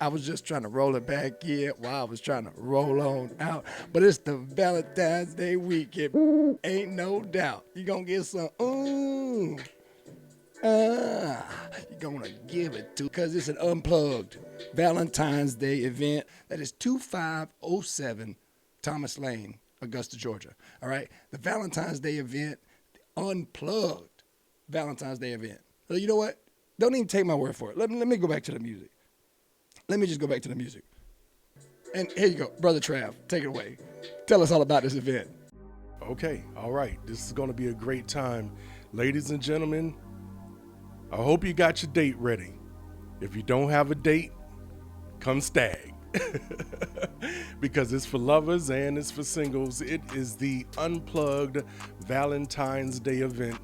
I was just trying to roll it back in while I was trying to roll on out. But it's the Valentine's Day weekend. Ain't no doubt. You gonna get some, you're gonna give it to, because it's an unplugged Valentine's Day event that is 2507 Thomas Lane, Augusta, Georgia. All right, the Valentine's Day event, unplugged Valentine's Day event. So you know what? Don't even take my word for it. Let me go back to the music. Let me just go back to the music. And here you go, Brother Trav, take it away. Tell us all about this event. Okay, all right. This is going to be a great time. Ladies and gentlemen, I hope you got your date ready. If you don't have a date, come stag. Because it's for lovers and it's for singles. It is the Unplugged Valentine's Day event.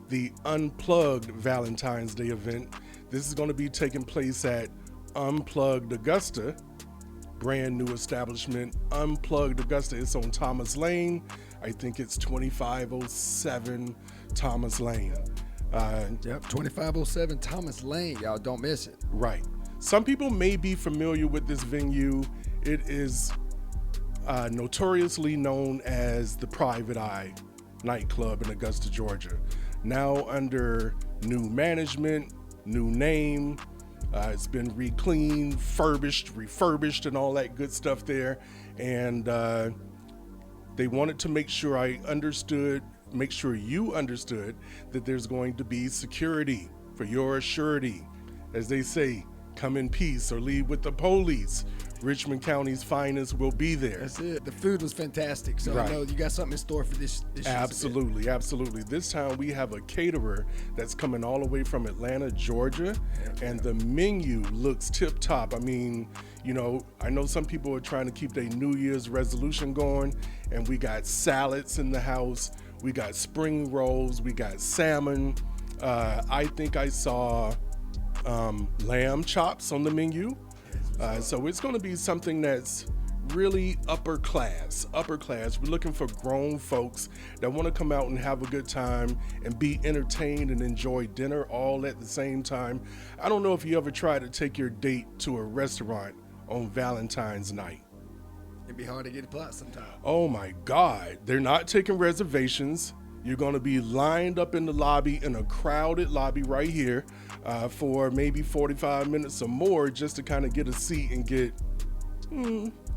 The Unplugged Valentine's Day event. This is going to be taking place at Unplugged Augusta, brand new establishment. Unplugged Augusta. It's on Thomas Lane. I think it's 2507 Thomas Lane. Yep, 2507 Thomas Lane. Y'all don't miss it. Right. Some people may be familiar with this venue. It is notoriously known as the Private Eye nightclub in Augusta, Georgia. Now under new management, new name. It's been re-cleaned, refurbished, and all that good stuff there. And they wanted to make sure you understood that there's going to be security for your surety. As they say, come in peace or leave with the police. Richmond County's finest will be there. That's it. The food was fantastic, so Right. I know you got something in store for this year's event. Absolutely. This time we have a caterer that's coming all the way from Atlanta, Georgia, and the menu looks tip top. I mean, I know some people are trying to keep their New Year's resolution going, and we got salads in the house, we got spring rolls, we got salmon. I think I saw lamb chops on the menu. So it's going to be something that's really upper class. We're looking for grown folks that want to come out and have a good time and be entertained and enjoy dinner all at the same time. I don't know if you ever tried to take your date to a restaurant on Valentine's night. It'd be hard to get a plot sometimes. Oh my God, they're not taking reservations. You're going to be lined up in the lobby, in a crowded lobby right here, for maybe 45 minutes or more, just to kind of get a seat and get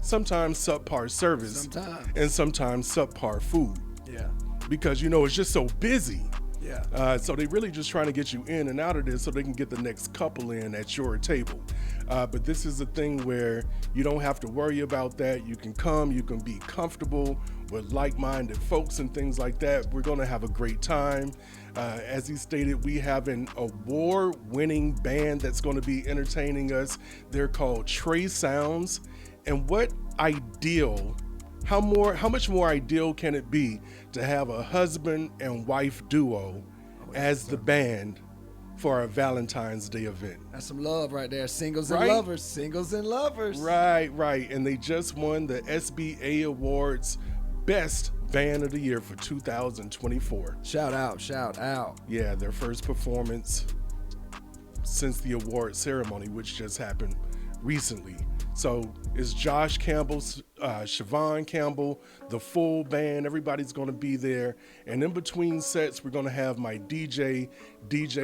sometimes subpar service. And sometimes subpar food. Yeah. Because, it's just so busy. Yeah. So they really just trying to get you in and out of this so they can get the next couple in at your table. But this is a thing where you don't have to worry about that. You can come, you can be comfortable with like-minded folks and things like that. We're going to have a great time. As he stated, we have an award-winning band that's going to be entertaining us. They're called Trey Sounds. And how much more ideal can it be to have a husband and wife duo as the band for a Valentine's Day event? That's some love right there. Singles and Right? lovers. Right. And they just won the SBA Awards Best Band of the Year for 2024. Shout out. Yeah, their first performance since the award ceremony, which just happened recently. So it's Josh Campbell, Siobhan Campbell, the full band. Everybody's going to be there. And in between sets, we're going to have my DJ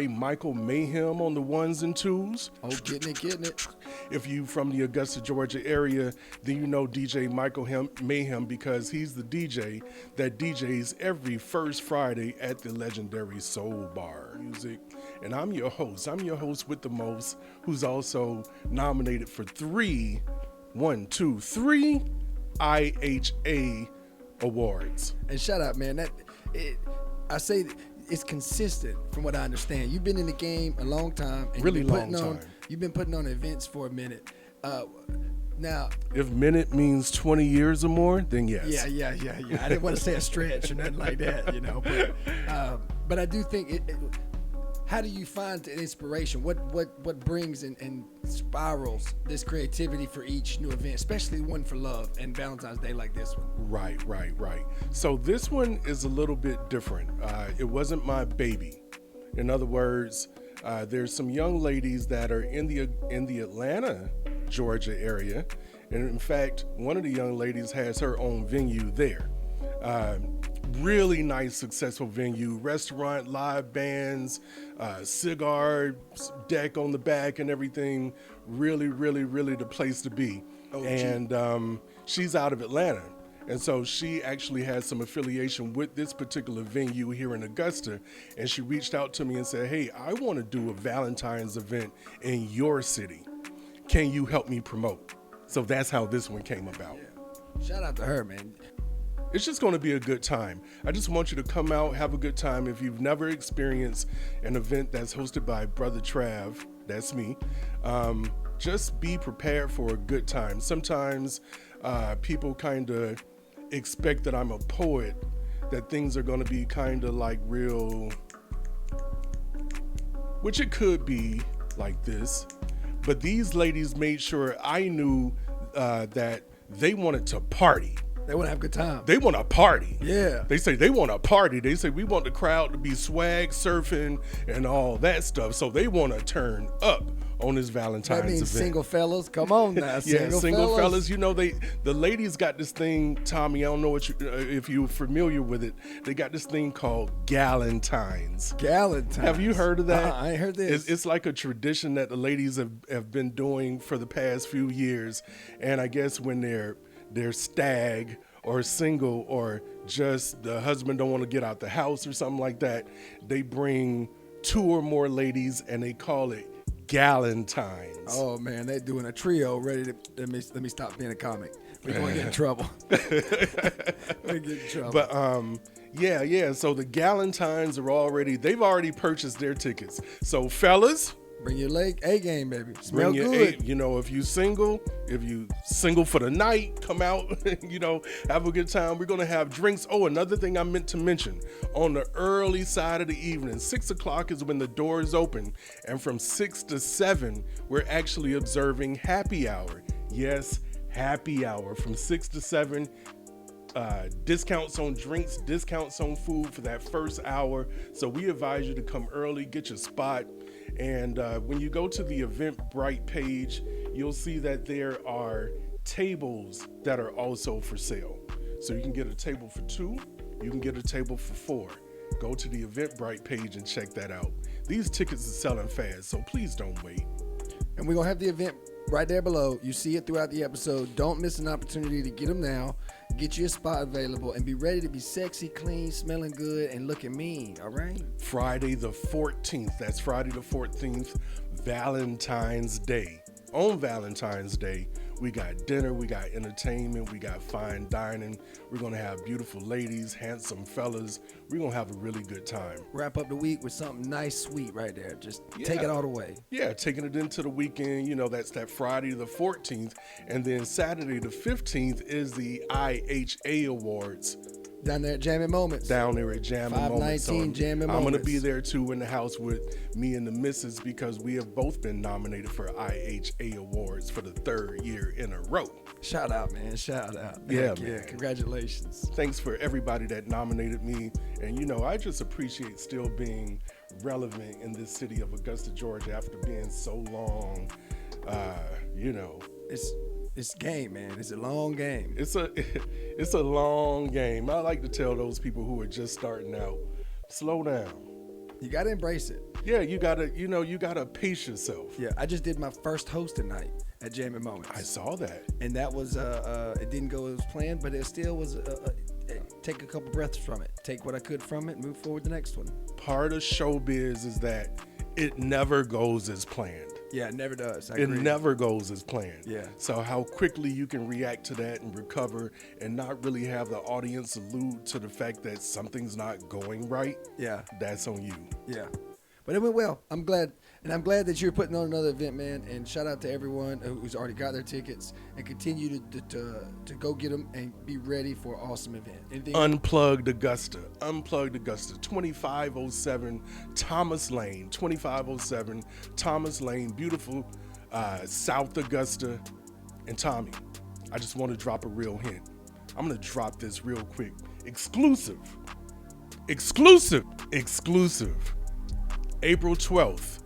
Michael Mayhem on the ones and twos. Oh, getting it. If you from the Augusta, Georgia area, then you know DJ Michael Mayhem because he's the DJ that DJs every first Friday at the legendary Soul Bar Music. And I'm your host with the most, who's also nominated for three IHA awards. And shout out, man. I say it's consistent from what I understand. You've been in the game a long time. And Really long time. You've been putting on events for a minute. Now, If minute means 20 years or more, then yes. yeah. I didn't want to say a stretch or nothing like that, But I do think how do you find the inspiration? What brings and spirals this creativity for each new event, especially one for love and Valentine's Day like this one? Right. So this one is a little bit different. It wasn't my baby. In other words, there's some young ladies that are in the Atlanta Georgia area. And in fact, one of the young ladies has her own venue there. Really nice, successful venue, restaurant, live bands, cigar deck on the back and everything. Really, really, really the place to be. And she's out of Atlanta. And so she actually has some affiliation with this particular venue here in Augusta. And she reached out to me and said, hey, I want to do a Valentine's event in your city. Can you help me promote? So that's how this one came about. Yeah. Shout out to her, man. It's just going to be a good time. I just want you to come out, have a good time. If you've never experienced an event that's hosted by Brother Trav, that's me, just be prepared for a good time. Sometimes people kind of expect that I'm a poet, that things are going to be kind of like real, which it could be like this. But these ladies made sure I knew that they wanted to party. They want to have a good time. They want to party. Yeah. They say they want to party. They say we want the crowd to be swag, surfing, and all that stuff. So they want to turn up on this Valentine's That means event. single fellas. Come on now, Yeah, single fellas. You know, the ladies got this thing, Tommy, I don't know what if you're familiar with it. They got this thing called Galentines. Galentines. Have you heard of that? I ain't heard this. It's like a tradition that the ladies have been doing for the past few years. And I guess when they're stag or single or just the husband don't want to get out the house or something like that, they bring 2 or more ladies and they call it Galentines. Oh man, they doing a trio ready to let me stop being a comic. We're gonna get in trouble. We're get in trouble. But yeah. So the Galentines they've already purchased their tickets. So fellas, bring your A game, baby. Smell bring your good. You know, if you single for the night, come out, you know, have a good time. We're gonna have drinks. Oh, another thing I meant to mention, on the early side of the evening, 6 o'clock is when the doors open, and from 6 to 7, we're actually observing happy hour. Yes, happy hour from 6 to 7. Discounts on drinks, discounts on food for that first hour. So we advise you to come early, get your spot. And when you go to the Eventbrite page, you'll see that there are tables that are also for sale. So you can get a table for 2, you can get a table for 4. Go to the Eventbrite page and check that out. These tickets are selling fast, so please don't wait. And we're going to have the event right there below. You see it throughout the episode. Don't miss an opportunity to get them now. Get your spot available and be ready to be sexy, clean, smelling good, and looking mean, all right? Friday the 14th. That's Friday the 14th, Valentine's Day. On Valentine's Day, we got dinner, we got entertainment, we got fine dining. We're going to have beautiful ladies, handsome fellas. We're going to have a really good time. Wrap up the week with something nice, sweet right there. Just take it all the way. Yeah, taking it into the weekend. You know, that's that Friday the 14th. And then Saturday the 15th is the IHA Awards. Down there at Jammin' Moments. Down there at Jammin' Moments. 519 Jammin' Moments. I'm going to be there too in the house with me and the missus because we have both been nominated for IHA Awards for the 3rd year in a row. Shout out, man. Shout out. Yeah, man. Congratulations. Thanks for everybody that nominated me. And, you know, I just appreciate still being relevant in this city of Augusta, Georgia after being so long, you know. It's game, man. It's a long game. It's a long game. I like to tell those people who are just starting out, slow down. You got to embrace it. Yeah, you gotta pace yourself. Yeah, I just did my first hosting night at Jammin' Moments. I saw that. And that was, it didn't go as planned, but it still was, take a couple breaths from it. Take what I could from it and move forward to the next one. Part of showbiz is that it never goes as planned. Yeah, it never does. It never goes as planned. Yeah. So how quickly you can react to that and recover and not really have the audience allude to the fact that something's not going right. Yeah. That's on you. Yeah. But it went well. I'm glad. And I'm glad that you're putting on another event, man. And shout out to everyone who's already got their tickets and continue to go get them and be ready for an awesome event. Unplugged Augusta. Unplugged Augusta. 2507 Thomas Lane. 2507 Thomas Lane. Beautiful South Augusta. And Tommy, I just want to drop a real hint. I'm going to drop this real quick. Exclusive. April 12th.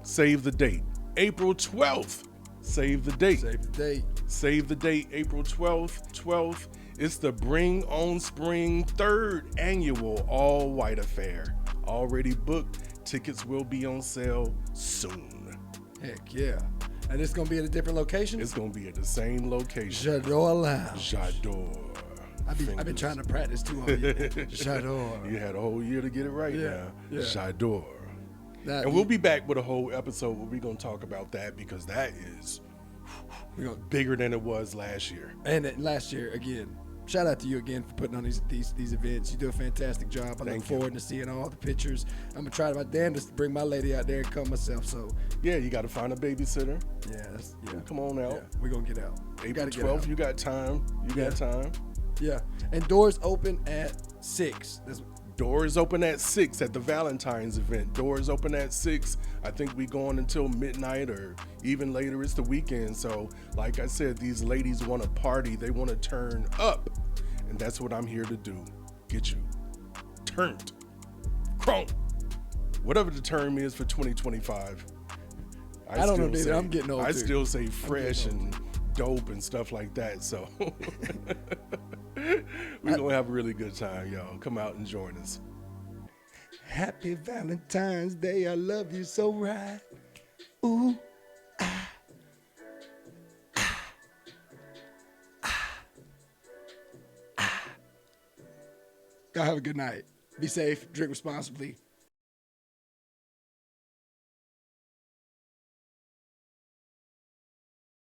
Save the date. April 12th. Save the date. Save the date. Save the date, April 12th. It's the Bring On Spring 3rd annual All White Affair. Already booked. Tickets will be on sale soon. Heck yeah. And it's going to be at a different location? It's going to be at the same location. J'adore Lounge. J'adore. I've been trying to practice too all year. J'adore. You had a whole year to get it right now. Yeah. J'adore. And we'll be back with a whole episode where we're going to talk about that, because that is bigger than it was last year. And last year, again, shout out to you again for putting on these events. You do a fantastic job. I look forward to seeing all the pictures. I'm going to try my damnedest to bring my lady out there and come myself. So yeah, you got to find a babysitter. Yeah. Come on out. Yeah, we're going to get out. April 12th, you got time. You got time. Yeah. And doors open at 6. Doors open at 6 at the Valentine's event. Doors open at 6. I think we going until midnight or even later. It's the weekend. So like I said, these ladies want to party. They want to turn up. And that's what I'm here to do. Get you turned. Crunk. Whatever the term is for 2025. I don't know, dude. I'm getting old. I still say fresh and dope and stuff like that. So we're going to have a really good time, y'all. Come out and join us. Happy Valentine's Day. I love you so right. Ooh. Y'all have a good night. Be safe. Drink responsibly.